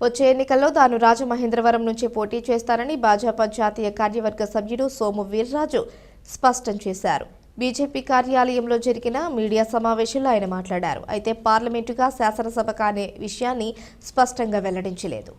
వచ్చే ఎన్నికల్లో తాను రాజమహేంద్రవరం నుంచి పోటీ చేస్తానని భాజపా జాతీయ కార్యవర్గ సభ్యుడు సోము వీర్రాజు స్పష్టం చేశారు. బీజేపీ కార్యాలయంలో జరిగిన మీడియా సమావేశంలో ఆయన మాట్లాడారు. అయితే పార్లమెంటుగా శాసనసభ కానే విషయాన్ని స్పష్టంగా వెల్లడించలేదు.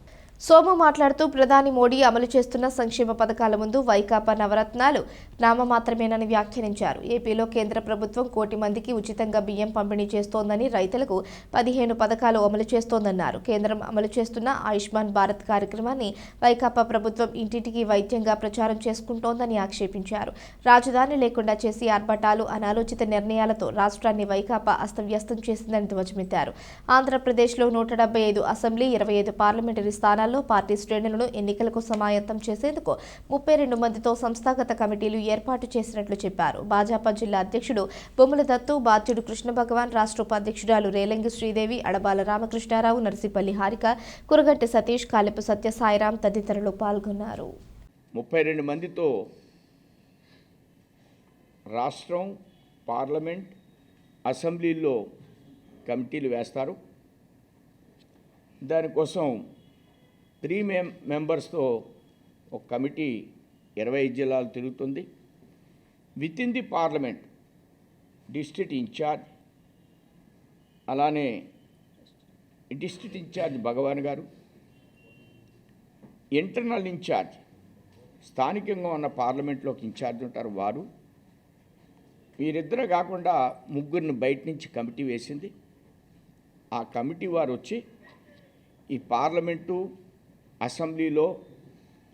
సోము మాట్లాడుతూ ప్రధాని మోడీ అమలు చేస్తున్న సంక్షేమ పథకాల ముందు వైకాపా నవరత్నాలు నామమాత్రమేనని వ్యాఖ్యానించారు. ఏపీలో కేంద్ర ప్రభుత్వం 1 కోటి మందికి ఉచితంగా బియ్యం పంపిణీ చేస్తోందని, రైతులకు 15 పథకాలు అమలు చేస్తోందన్నారు. కేంద్రం అమలు చేస్తున్న ఆయుష్మాన్ భారత్ కార్యక్రమాన్ని వైకాపా ప్రభుత్వం ఇంటింటికి వైద్యంగా ప్రచారం చేసుకుంటోందని ఆక్షేపించారు. రాజధాని లేకుండా చేసి ఆర్భటాలు, అనాలోచిత నిర్ణయాలతో రాష్ట్రాన్ని వైకాపా అస్తవ్యస్తం చేసిందని ధ్వజమెత్తారు. ఆంధ్రప్రదేశ్లో 175 అసెంబ్లీ, 25 పార్లమెంటరీ స్థానాలు పార్టీ శ్రేణులను ఎన్నికలకు సమాయత్తం చేసేందుకు 32 మందితో సంస్థాగత కమిటీలు ఏర్పాటు చేసినట్లు చెప్పారు. భాజపా జిల్లా అధ్యక్షుడు బొమ్మల దత్తు, బాధ్యుడు కృష్ణ భగవాన్, రాష్ట్ర ఉపాధ్యక్షురాలు రేలంగి శ్రీదేవి, అడబాల రామకృష్ణారావు, నర్సిపల్లి హారిక, కురగంటి సతీష్, కాలెపు సత్య సాయిరాం తదితరులు పాల్గొన్నారు. 32 మందితో రాష్ట్రం, పార్లమెంట్, అసెంబ్లీలో కమిటీలు వేస్తారు. దానికోసం 3 మెంబర్స్తో ఒక కమిటీ 25 జిల్లాలు తిరుగుతుంది. With in the parliament district incharge, అలానే డిస్ట్రిక్ట్ ఇన్ఛార్జ్ భగవాన్ గారు, ఇంటర్నల్ ఇన్ఛార్జ్ స్థానికంగా ఉన్న పార్లమెంట్లోకి ఇన్ఛార్జ్ ఉంటారు వారు. వీరిద్దరు కాకుండా 3 బయట నుంచి కమిటీ వేసింది. ఆ కమిటీ వారు వచ్చి ఈ పార్లమెంటు, అసెంబ్లీలో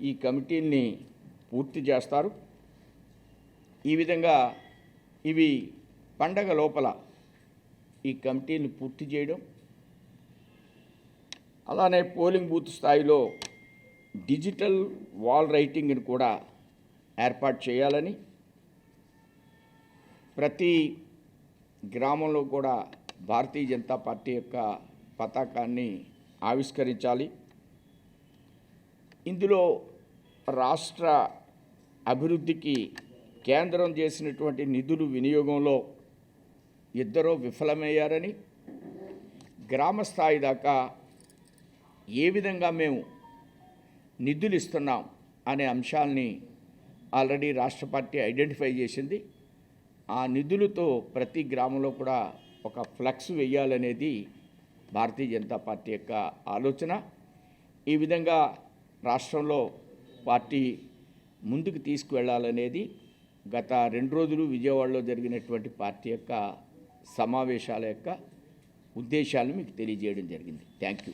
ఈ కమిటీల్ని పూర్తి చేస్తారు. ఈ విధంగా ఇవి పండగ లోపల ఈ కమిటీని పూర్తి చేయడం, అలానే పోలింగ్ బూత్ స్థాయిలో డిజిటల్ వాల్ రైటింగ్ని కూడా ఏర్పాటు చేయాలని, ప్రతి గ్రామంలో కూడా భారతీయ జనతా పార్టీ యొక్క పతాకాన్ని ఆవిష్కరించాలి. ఇందులో రాష్ట్ర అభివృద్ధికి కేంద్రం చేసినటువంటి నిధులు వినియోగంలో ఇద్దరూ విఫలమయ్యారని, గ్రామ స్థాయి దాకా ఏ విధంగా మేము నిధులు ఇస్తున్నాం అనే అంశాలని ఆల్రెడీ రాష్ట్ర పార్టీ ఐడెంటిఫై చేసింది. ఆ నిధులతో ప్రతి గ్రామంలో కూడా ఒక ఫ్లెక్స్ వేయాలనేది భారతీయ జనతా పార్టీ యొక్క ఆలోచన. ఈ విధంగా రాష్ట్రంలో పార్టీ ముందుకు తీసుకువెళ్ళాలనేది గత 2 రోజులు విజయవాడలో జరిగినటువంటి పార్టీ యొక్క సమావేశాల యొక్క ఉద్దేశాలను మీకు తెలియజేయడం జరిగింది. Thank you.